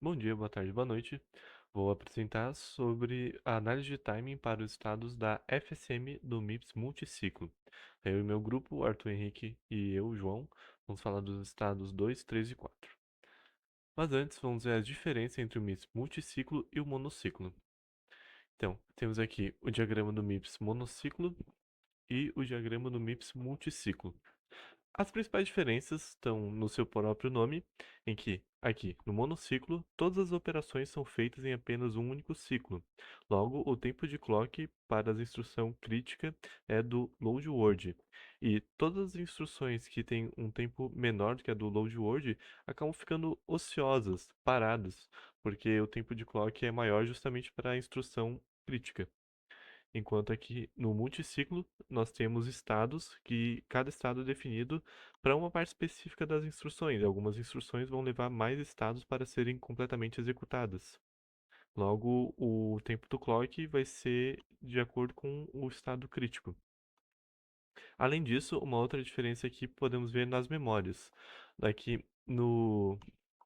Bom dia, boa tarde, boa noite. Vou apresentar sobre a análise de timing para os estados da FSM do MIPS multiciclo. Eu e meu grupo, o Arthur Henrique e eu, João, vamos falar dos estados 2, 3 e 4. Mas antes, vamos ver a diferença entre o MIPS multiciclo e o monociclo. Então, temos aqui o diagrama do MIPS monociclo e o diagrama do MIPS multiciclo. As principais diferenças estão no seu próprio nome, em que, aqui, no monociclo, todas as operações são feitas em apenas um único ciclo. Logo, o tempo de clock para a instrução crítica é do load word. E todas as instruções que têm um tempo menor do que a do load word acabam ficando ociosas, paradas, porque o tempo de clock é maior justamente para a instrução crítica. Enquanto aqui no multiciclo nós temos estados que cada estado é definido para uma parte específica das instruções. Algumas instruções vão levar mais estados para serem completamente executadas. Logo, o tempo do clock vai ser de acordo com o estado crítico. Além disso, uma outra diferença aqui podemos ver nas memórias. Daqui no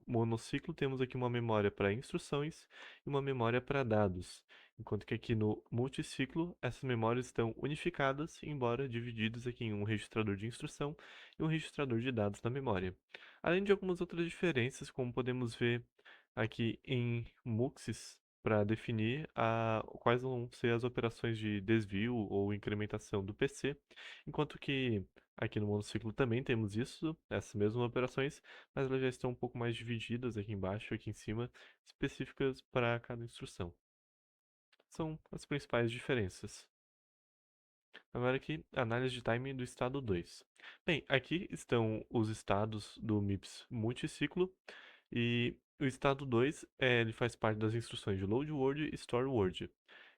monociclo temos aqui uma memória para instruções e uma memória para dados, enquanto que aqui no multiciclo essas memórias estão unificadas, embora divididas aqui em um registrador de instrução e um registrador de dados na memória. Além de algumas outras diferenças, como podemos ver aqui em muxes, para definir quais vão ser as operações de desvio ou incrementação do PC, enquanto que aqui no monociclo também temos isso, essas mesmas operações, mas elas já estão um pouco mais divididas aqui embaixo e aqui em cima, específicas para cada instrução. São as principais diferenças. Agora aqui, análise de timing do estado 2. Bem, aqui estão os estados do MIPS multiciclo e o estado 2 ele faz parte das instruções de load word e store word.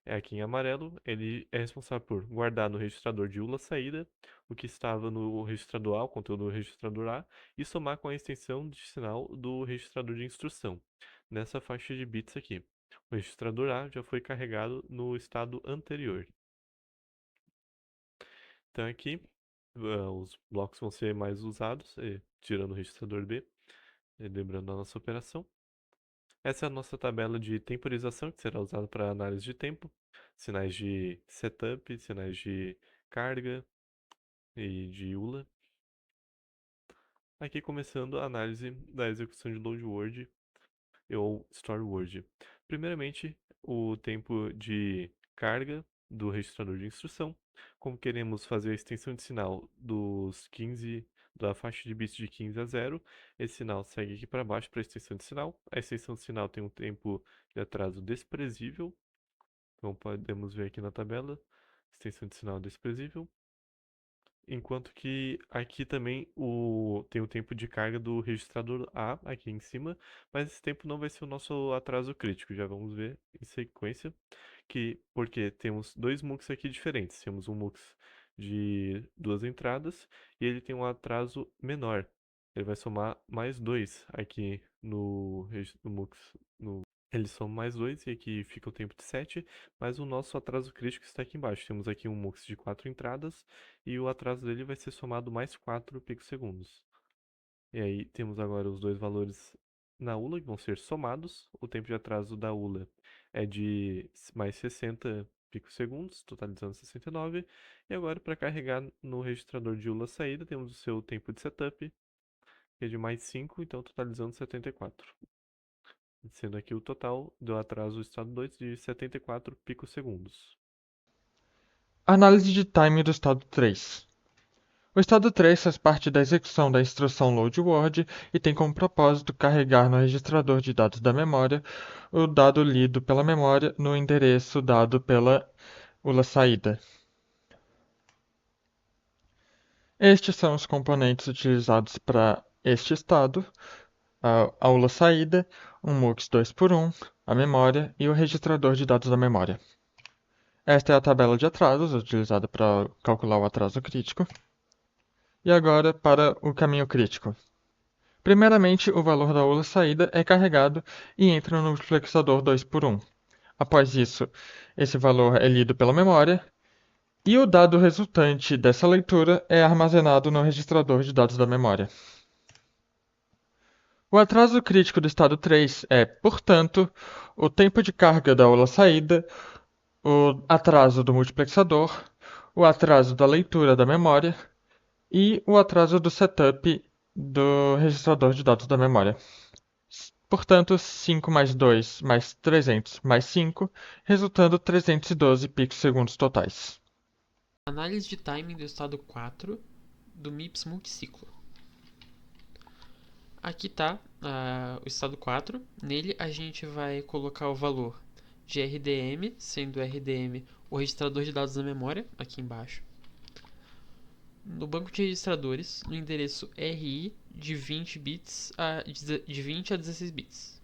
Aqui em amarelo, ele é responsável por guardar no registrador de ULA saída o que estava no registrador A, o conteúdo do registrador A, e somar com a extensão de sinal do registrador de instrução, nessa faixa de bits aqui. O registrador A já foi carregado no estado anterior. Então aqui, os blocos vão ser mais usados, tirando o registrador B, lembrando a nossa operação. Essa é a nossa tabela de temporização, que será usada para análise de tempo, sinais de setup, sinais de carga e de ULA. Aqui começando a análise da execução de load word ou store word. Primeiramente, o tempo de carga do registrador de instrução. Como queremos fazer a extensão de sinal da faixa de bits de 15 a 0, esse sinal segue aqui para baixo para a extensão de sinal. A extensão de sinal tem um tempo de atraso desprezível, então podemos ver aqui na tabela, extensão de sinal desprezível. Enquanto que aqui também tem o tempo de carga do registrador A aqui em cima, mas esse tempo não vai ser o nosso atraso crítico, já vamos ver em sequência, porque temos dois MUX aqui diferentes. Temos um MUX de duas entradas e ele tem um atraso menor. Ele vai somar mais 2 aqui no MUX. Ele soma mais 2 e aqui fica o tempo de 7, mas o nosso atraso crítico está aqui embaixo. Temos aqui um MUX de 4 entradas e o atraso dele vai ser somado mais 4 picosegundos. E aí temos agora os dois valores na ULA que vão ser somados. O tempo de atraso da ULA é de mais 60 picosegundos, totalizando 69. E agora para carregar no registrador de ULA saída, temos o seu tempo de setup, que é de mais 5, então totalizando 74. Sendo aqui o total do atraso do estado 2 de 74 picosegundos. Análise de time do estado 3. O estado 3 faz parte da execução da instrução load word e tem como propósito carregar no registrador de dados da memória o dado lido pela memória no endereço dado pela ULA saída. Estes são os componentes utilizados para este estado: a ULA saída, um MUX 2x1, a memória e o registrador de dados da memória. Esta é a tabela de atrasos utilizada para calcular o atraso crítico. E agora para o caminho crítico. Primeiramente, o valor da ULA saída é carregado e entra no multiplexador 2x1. Após isso, esse valor é lido pela memória e o dado resultante dessa leitura é armazenado no registrador de dados da memória. O atraso crítico do estado 3 é, portanto, o tempo de carga da aula saída, o atraso do multiplexador, o atraso da leitura da memória e o atraso do setup do registrador de dados da memória. Portanto, 5 mais 2 mais 300 mais 5, resultando 312 picosegundos totais. Análise de timing do estado 4 do MIPS multiciclo. Aqui está o estado 4. Nele a gente vai colocar o valor de RDM, sendo RDM o registrador de dados da memória, aqui embaixo. No banco de registradores, no endereço RI de 20 bits de 20 a 16 bits.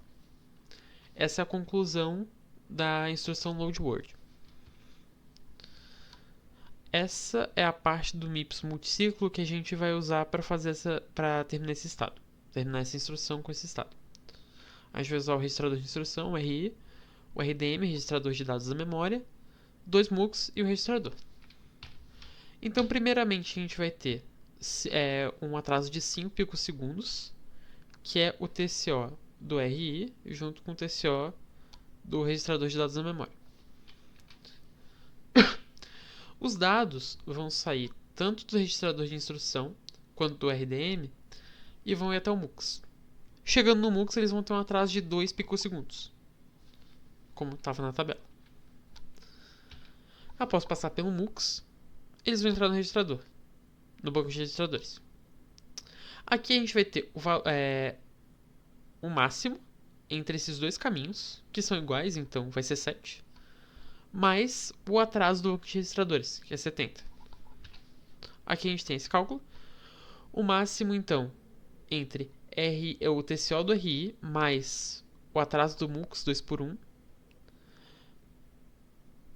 Essa é a conclusão da instrução load word. Essa é a parte do MIPS multiciclo que a gente vai usar para terminar esse estado. Terminar essa instrução com esse estado. A gente vai usar o registrador de instrução, o RI, o RDM, registrador de dados da memória, 2 MUX e o registrador. Então, primeiramente, a gente vai ter um atraso de 5 picosegundos, que é o TCO do RI, junto com o TCO do registrador de dados da memória. Os dados vão sair tanto do registrador de instrução quanto do RDM e vão ir até o MUX. Chegando no MUX, eles vão ter um atraso de 2 picosegundos, como estava na tabela. Após passar pelo MUX, eles vão entrar no registrador, no banco de registradores. Aqui a gente vai ter o máximo entre esses dois caminhos, que são iguais, então vai ser 7, mais o atraso do banco de registradores, que é 70. Aqui a gente tem esse cálculo. O máximo, então, entre o TCO do RI mais o atraso do MUX 2 por 1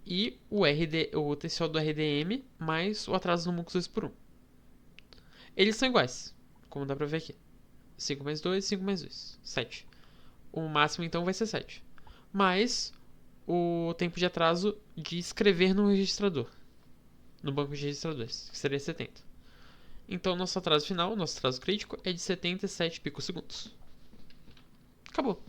e o TCO do RDM mais o atraso do MUX 2 por 1. Eles são iguais, como dá pra ver aqui. 5 mais 2, 5 mais 2, 7. O máximo, então, vai ser 7. Mais o tempo de atraso de escrever no registrador, no banco de registradores, que seria 70. Então, nosso atraso final, nosso atraso crítico, é de 77 picosegundos. Acabou.